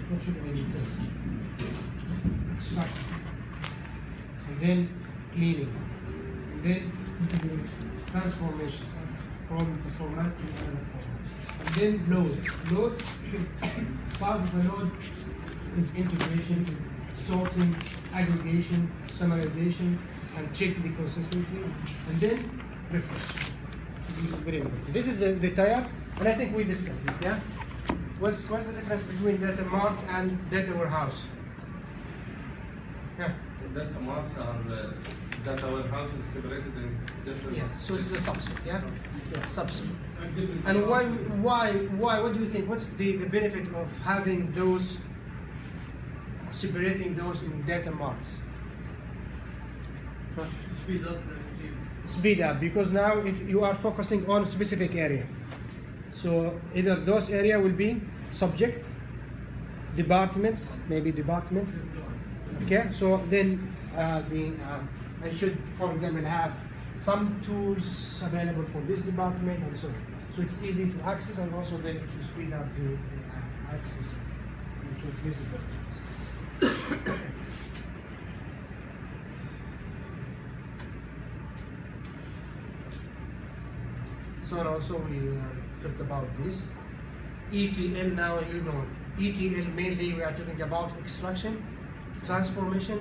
what should I do first? Extract, and then cleaning, and then transformation from the format to another format, and then load. Load should, part of the load is integration, sorting, aggregation, summarization, and check the consistency, and then refresh. This is very important. This is the tire, and I think we discussed this, yeah? What's the difference between data mart and data warehouse? Yeah. The data marts are data warehouse is separated in different. Yeah. So it's a subset, yeah? Yeah, subset. And why? What do you think? What's the benefit of having those, separating those in data marts? To speed up the retrieval. Speed up, because now if you are focusing on a specific area, so either those area will be subjects, departments, maybe departments. Okay, so then I should, for example, have some tools available for this department and so on. So it's easy to access and also to speed up the access and to increase the performance. So and also we talked about this. ETL, now you know, ETL mainly we are talking about extraction, transformation,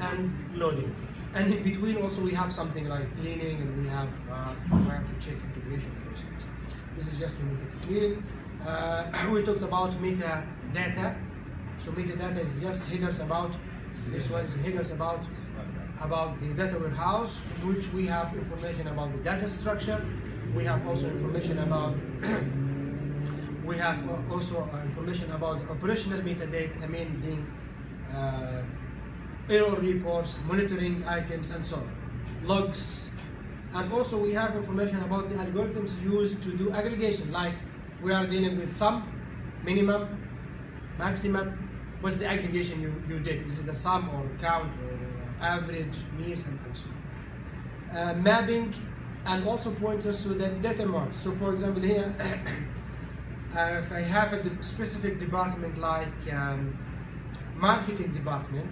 and loading. And in between also we have something like cleaning, and we have to check integration process. This is just to make it clear. We talked about metadata. So metadata is just headers about, this one is headers about the data warehouse, in which we have information about the data structure. We have also information about information about the operational metadata, meaning error reports, monitoring items, and so on, logs. And also we have information about the algorithms used to do aggregation, like we are dealing with sum, minimum, maximum. What's the aggregation you did? Is it a sum or count or average, means, and so on. Mapping, and also pointers to the data marts. So for example here, if I have a specific department like marketing department,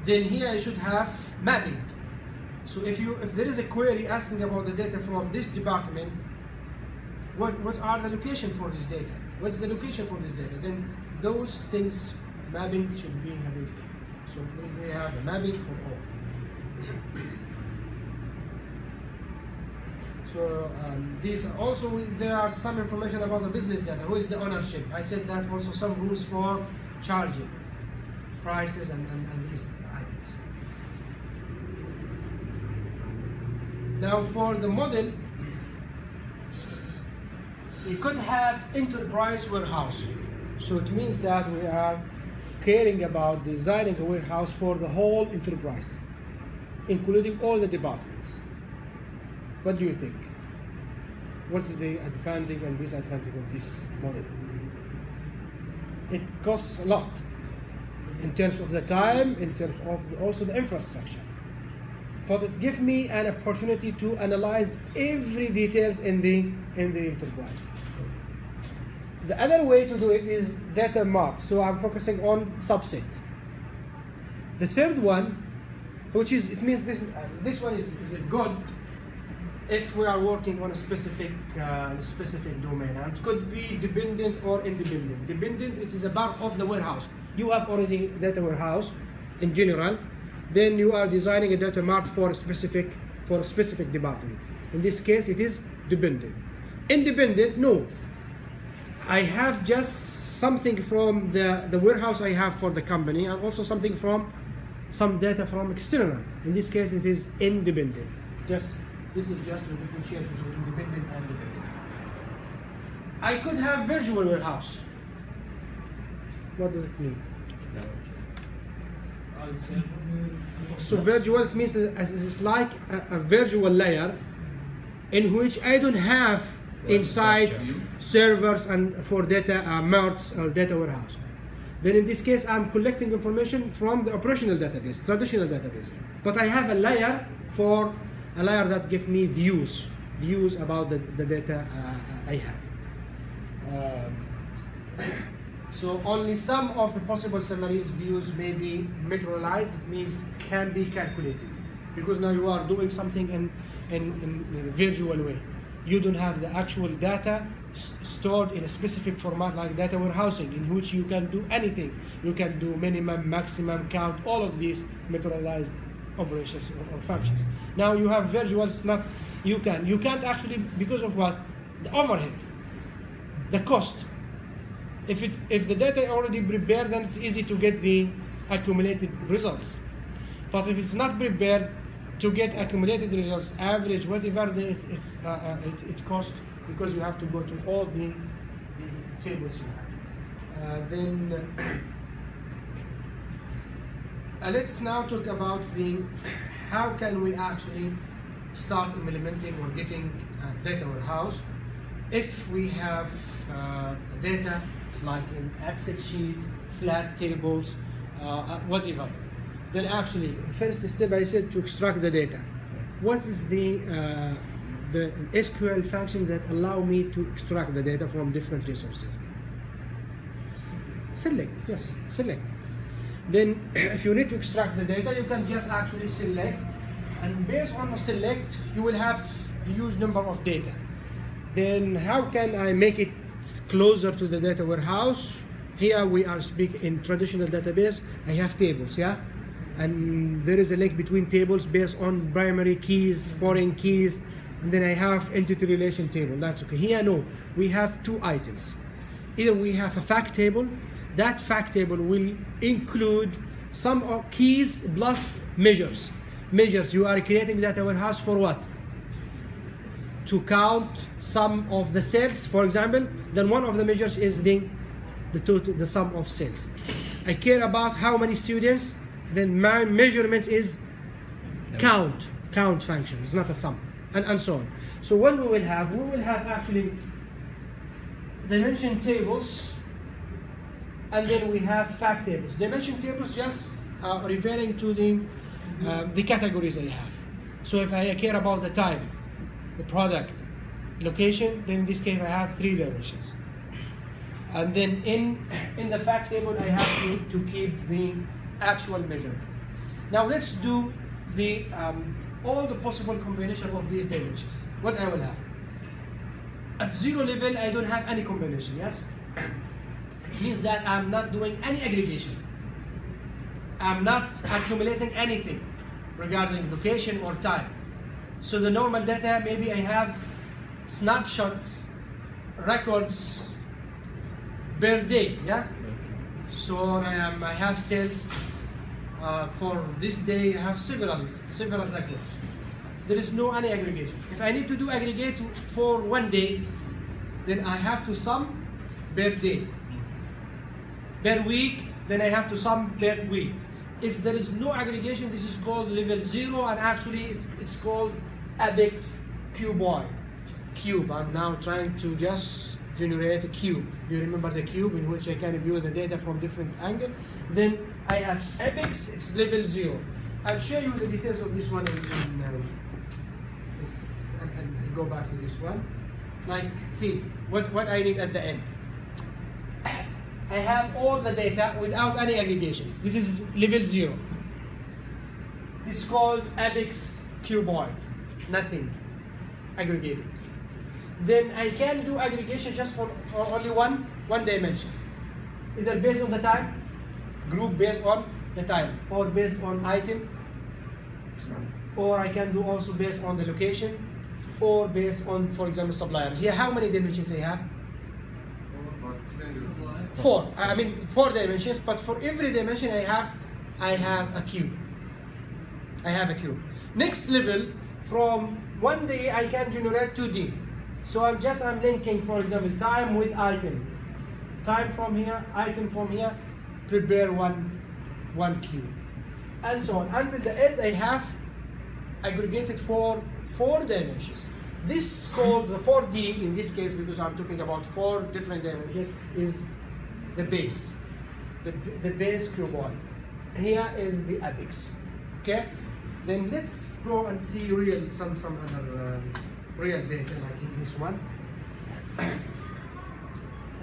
then here I should have mapping. So if there is a query asking about the data from this department, what are the location for this data? What's the location for this data? Then those things, mapping should be having here. So we have a mapping for all. So these also, there are some information about the business data. Who is the ownership? I said that also some rules for charging, prices, and these items. Now for the model, we could have enterprise warehouse. So it means that we are caring about designing a warehouse for the whole enterprise, including all the departments. What do you think? What's the advantage and disadvantage of this model? It costs a lot in terms of the time, in terms of also the infrastructure. But it gives me an opportunity to analyze every details in the enterprise. The other way to do it is data mart. So I'm focusing on subset. The third one, which is, it means this one is good if we are working on a specific domain, and it could be dependent or independent. Dependent, it is a part of the warehouse. You have already data warehouse in general, then you are designing a data mart for a specific department. In this case, it is dependent. Independent, no. I have just something from the warehouse I have for the company, and also something from some data from external. In this case, it is independent. This is just to differentiate between independent and dependent. I could have virtual warehouse. What does it mean? So virtual, it means it's like a virtual layer in which I don't have inside servers and for data marts or data warehouse. Then in this case, I'm collecting information from the operational database, traditional database. But I have a layer that gives me views about the data I have. So only some of the possible summaries views may be materialized. It means can be calculated, because now you are doing something in a visual way. You don't have the actual data stored in a specific format like data warehousing, in which you can do anything. You can do minimum, maximum, count, all of these materialized operations or functions. Now you have visuals. Not you can't actually, because of what? The overhead, the cost. If the data already prepared, then it's easy to get the accumulated results. But if it's not prepared, to get accumulated results, average, whatever, then it costs, because you have to go to all the tables you have. Let's now talk about how can we actually start implementing or getting data warehouse if we have data. It's like in Excel sheet, flat tables, whatever. Then actually, first step I said to extract the data. What is the SQL function that allow me to extract the data from different resources? Select, yes, select. Then if you need to extract the data, you can just actually select, and based on the select, you will have a huge number of data. Then how can I make it closer to the data warehouse? Here we are speaking in traditional database. I have tables, yeah? And there is a link between tables based on primary keys, foreign keys, and then I have entity relation table. That's okay. Here, no, we have two items. Either we have a fact table. That fact table will include some of keys plus measures. Measures, you are creating data warehouse for what? To count some of the cells, for example. Then one of the measures is the total, the sum of cells. I care about how many students. Then my measurement is count function. It's not a sum, and so on. So what we will have actually dimension tables, and then we have fact tables. Dimension tables just referring to the categories I have. So if I care about the time, the product, location, then in this case I have 3 dimensions. And then in the fact table I have to keep the actual measurement. Now let's do all the possible combination of these dimensions. What I will have at 0 level, I don't have any combination. Yes, it means that I'm not doing any aggregation. I'm not accumulating anything regarding location or time. So the normal data, maybe I have snapshots, records per day. Yeah. So I have sales for this day. I have several records. There is no any aggregation. If I need to do aggregate for 1 day, then I have to sum per day. Per week, then I have to sum per week. If there is no aggregation, this is called level 0, and actually it's called Apex cuboid. Cube. I'm now trying to just generate a cube. You remember the cube in which I can view the data from different angles? Then I have Apex, it's level 0. I'll show you the details of this one and go back to this one. Like, see what I need at the end. I have all the data without any aggregation. This is level 0. It's called Apex cuboid. Nothing aggregated. Then I can do aggregation just for only one dimension. Either based on the time, group based on the time, or based on item, or I can do also based on the location, or based on, for example, supplier. Here, how many dimensions I have? 4. I mean 4 dimensions, but for every dimension I have a cube. I have a cube. Next level, from 1 day I can generate 2D. So I'm linking, for example, time with item. Time from here, item from here, prepare one cube. And so on. Until the end I have aggregated for 4 dimensions. This is called the 4D in this case, because I'm talking about 4 different dimensions, is the base. The base cuboid. Here is the apex. Okay? Then let's go and see some other real data, like in this one.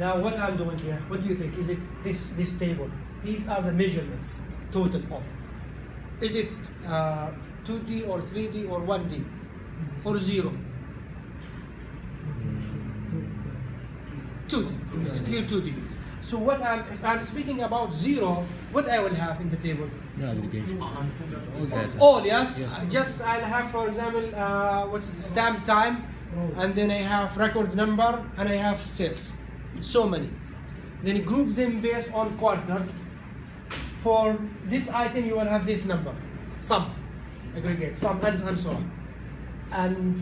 Now what I'm doing here, what do you think? Is it this table? These are the measurements total of. Is it 2D or 3D or 1D or 0? 2D. It's clear 2D. So if I'm speaking about 0, what I will have in the table? All, yes. I'll have, for example, what's the stamp time, and then I have record number, and I have sales. So many. Then group them based on quarter. For this item, you will have this number, sum, aggregate, sum, and so on. And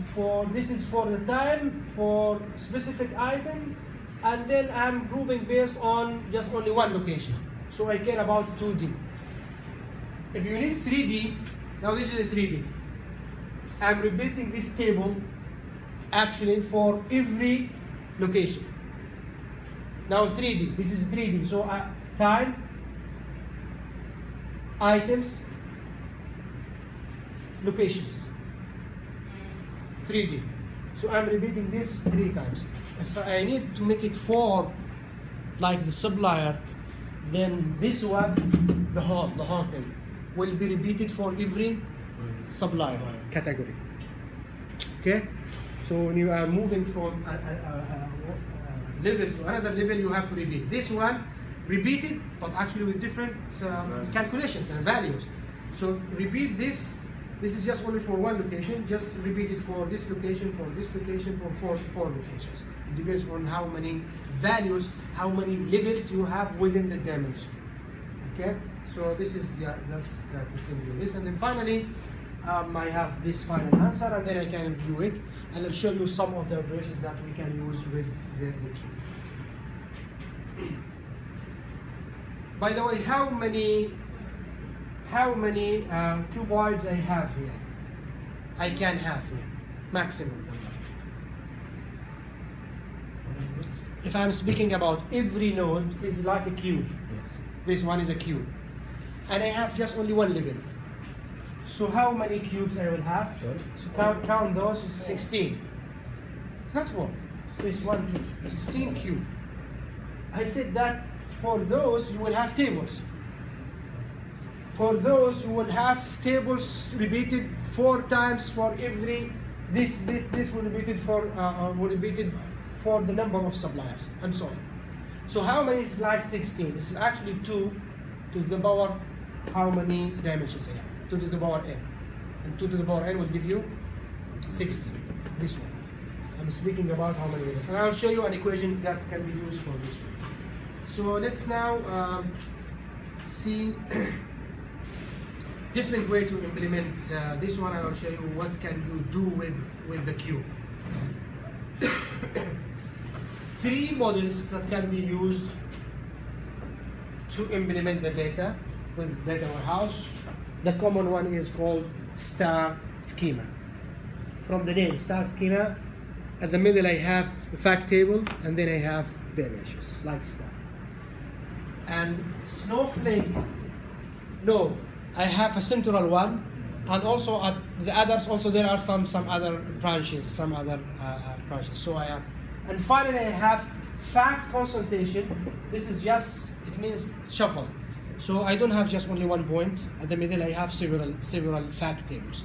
this is for the time, for specific item, and then I'm grouping based on just only one location. So I care about 2D. If you need 3D, now this is a 3D. I'm repeating this table actually for every location. Now 3D, this is 3D. So time, items, locations. 3D. So I'm repeating this 3 times. If I need to make it 4, like the supplier, then this one, the whole thing, will be repeated for every supplier category. Okay? So when you are moving from a level to another level, you have to repeat. This one, repeated, but actually with different calculations and values. So repeat this. This is just only for one location. Just repeat it for this location, for this location, for four locations. It depends on how many values, how many levels you have within the dimension. Okay. So this is just to do this, and then finally, I have this final answer, and then I can view it, and I'll show you some of the operations that we can use with the cube. By the way, how many cuboids I have here? I can have here, maximum number. If I'm speaking about every node is like a cube. Yes. This one is a cube. And I have just only one level. So how many cubes I will have? Sorry? So count those, 16. It's not 4. It's 1, 2, 16 cube. I said that for those you will have tables. For those you will have tables repeated 4 times for every this will repeated for the number of suppliers and so on. So how many is like 16? This is actually 2 to the power how many dimensions I have? 2 to the power n. And 2 to the power n will give you 16. This one. I'm speaking about how many levels. And I'll show you an equation that can be used for this one. So let's now see different way to implement this one. I'll show you what can you do with the cube. 3 models that can be used to implement the data with data warehouse. The common one is called star schema. From the name star schema, at the middle I have a fact table, and then I have dimensions like star. And Snowflake, no, I have a central one, and also at the others also there are some other branches, So I have, and finally I have fact concentration. This is just, it means shuffle. So I don't have just only one point. At the middle I have several fact tables.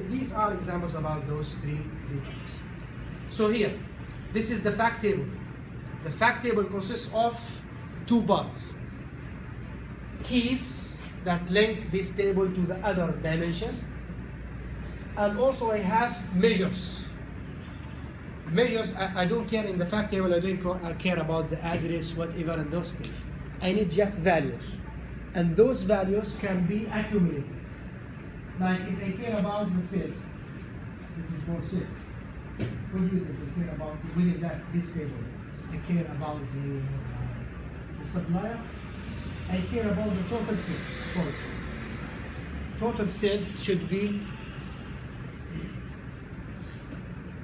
These are examples about those three things. So here, this is the fact table. The fact table consists of 2 parts. Keys that link this table to the other dimensions. And also I have measures. Measures, I don't care in the fact table, I care about the address, whatever, and those things. I need just values. And those values can be accumulated. Like if I care about the sales, this is for sales. What do you think? I care about within this table. I care about the supplier. I care about the total sales. Total sales should be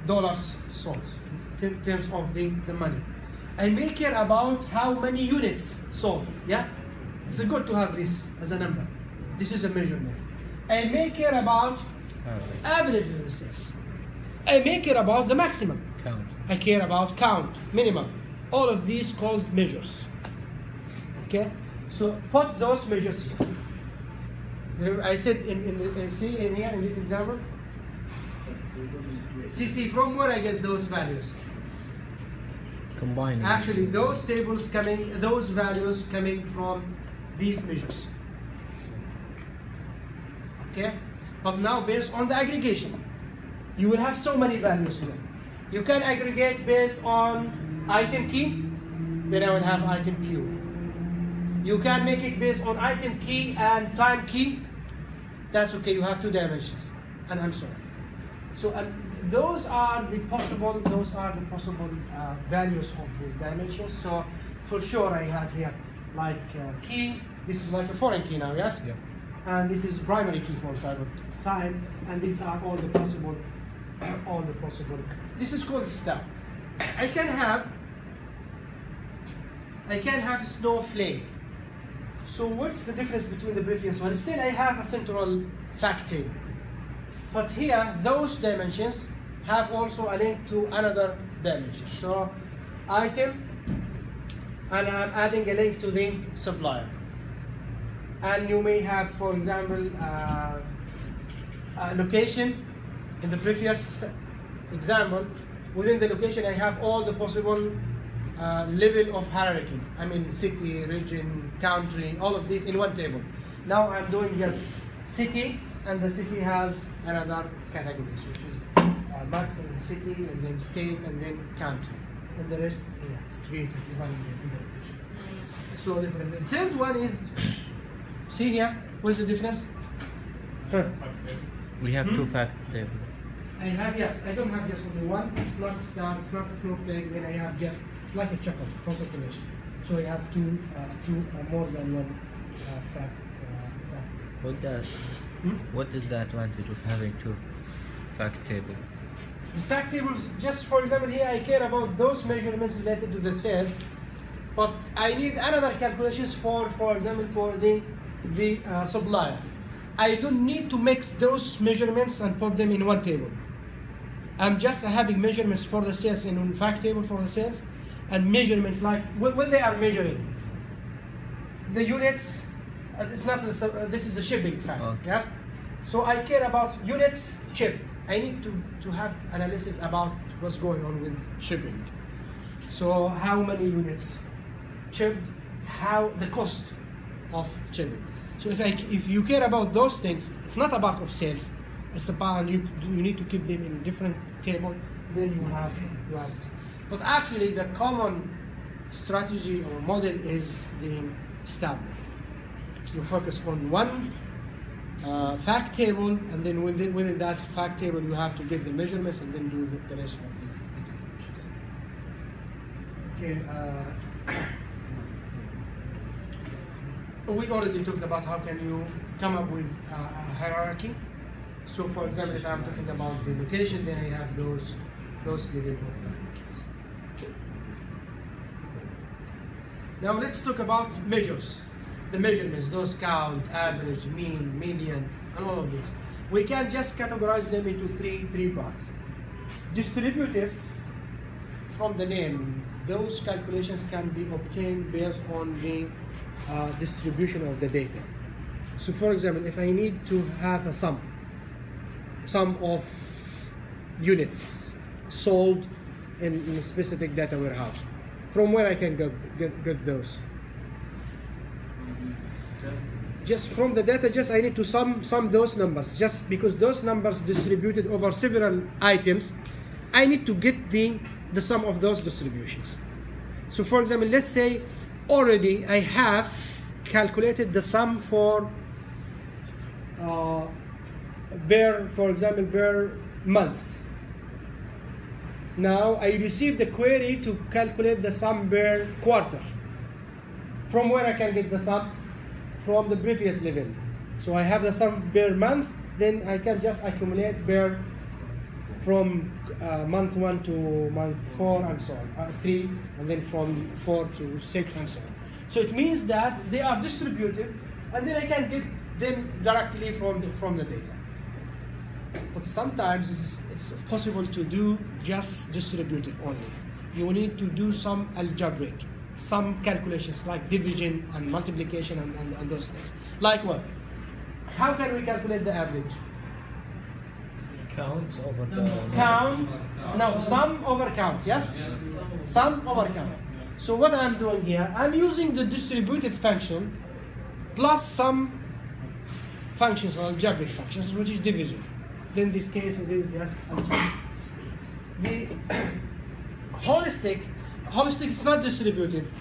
dollars sold in terms of the money. I may care about how many units sold. Yeah, it's good to have this as a number. This is a measurement. I may care about average unit sales. I may care about the maximum. Count. I care about count, minimum. all of these called measures. Okay, so put those measures here. Remember I said see in here in this example. See from where I get those values. Combining. Actually, those values coming from these measures. Okay, but now based on the aggregation, you will have so many values here. You can aggregate based on item key, then I will have item Q. You can make it based on item key and time key. That's okay. You have 2 dimensions, and I'm sorry. So those are the possible values of the dimensions. So for sure I have here like key. This is like a foreign key now, yes? Yeah. And this is primary key for type of time, and these are all the possible. This is called step. I can have a snowflake. So what's the difference between the previous one? Still I have a central fact table. But here, those dimensions have also a link to another dimension. So item, and I'm adding a link to the supplier. And you may have, for example, a location. In the previous example, within the location I have all the possible level of hierarchy. I mean city, region, country, all of these in one table. Now I'm doing just city, and the city has another categories, which is max and city, and then state, and then country, and the rest street, in the location. So different. The third one is, see here, what's the difference? We have 2 facts table. I don't have just only one. It's not a star, it's not a snowflake. Then I have it's like a chuckle, concentration. So I have two more than one fact. What is the advantage of having 2 fact table? The fact tables, just for example, here I care about those measurements related to the sales, but I need another calculations for example, for the supplier. I don't need to mix those measurements and put them in one table. I'm just having measurements for the sales in one fact table for the sales, and measurements like when they are measuring the units. It's not this is a shipping fact. Okay. Yes. So I care about units shipped. I need to have analysis about what's going on with shipping. So how many units shipped, how the cost of shipping. So if you care about those things, it's not about of sales. It's about you need to keep them in a different table. Then you have this. But actually, the common strategy or model is the step. You focus on one fact table, and then within that fact table, you have to get the measurements and then do the rest of the calculations. Okay. We already talked about how can you come up with a hierarchy. So, for example, if I'm talking about the location, then I have those levels of hierarchies. Now let's talk about measures. The measurements, those count, average, mean, median, and all of these. We can just categorize them into three parts. Distributive, from the name, those calculations can be obtained based on the distribution of the data. So for example, if I need to have a sum of units sold in a specific data warehouse, from where I can get those? Just from the data, I need to sum those numbers. Just because those numbers distributed over several items, I need to get the sum of those distributions. So for example, let's say already I have calculated the sum for per month. Now I received a query to calculate the sum per quarter. From where I can get the sum? From the previous level. So I have the sum per month, then I can just accumulate from month 1 to month 4 and so on, 3, and then from 4 to 6 and so on. So it means that they are distributed, and then I can get them directly from the data. But sometimes it's possible to do just distributive only. you need to do some algebraic, some calculations like division and multiplication and those things. Like what? How can we calculate the average? Counts over the Count, no, sum over count, yes? Sum over count. So what I'm doing here, I'm using the distributive function plus some functions, or algebraic functions, which is division. Then this case it is, yes, algebra. The holistic is not distributive,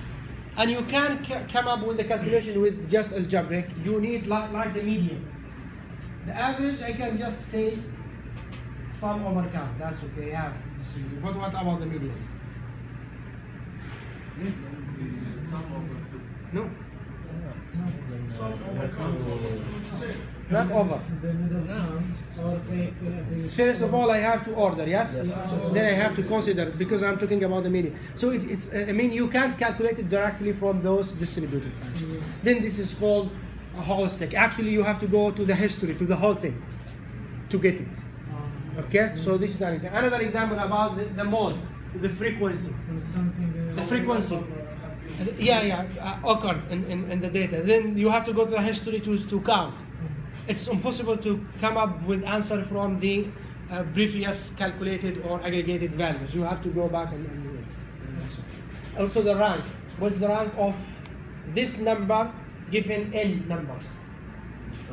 and you can come up with a calculation with just algebraic. You need like the median. The average, I can just say sum over count. That's okay. I have distributive. What about the median? The sum over 2. No, Sum over count. not over. The middle count or take First of all, I have to order, yes? Then I have to consider, because I'm talking about the median. So I mean, you can't calculate it directly from those distributive functions. Then this is called a holistic. Actually, you have to go to the history, to the whole thing, to get it. Okay? So this is an example. Another example about the mode, the frequency. something. The frequency. Occurred in the data. Then you have to go to the history to count. It's impossible to come up with answer from the previous calculated or aggregated values. You have to go back and do it. Also the rank. What's the rank of this number given n numbers?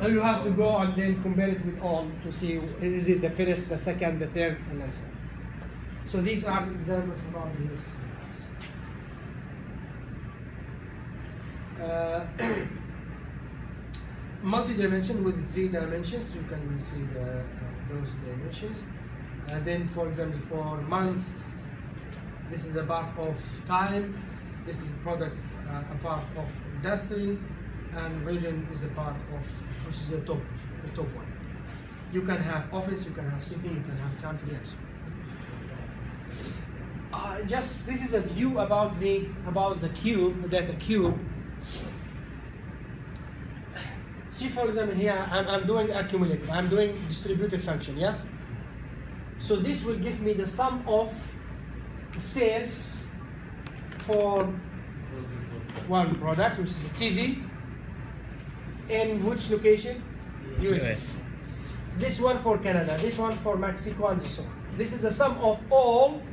Now you have to go and then compare it with all to see is it the first, the second, the third, and then so on. So these are examples about this. Multi-dimension with 3 dimensions, you can see those dimensions. Then, for example, for month, this is a part of time. This is a part of industry, and region is a part of, which is the top one. You can have office, you can have city, you can have country, and so on. Just this is a view about the cube, data cube. See, for example, here I'm doing accumulative. I'm doing distributive function. Yes. So this will give me the sum of sales for one product, which is a TV. In which location? USA. This one for Canada. This one for Mexico, and so on. This is the sum of all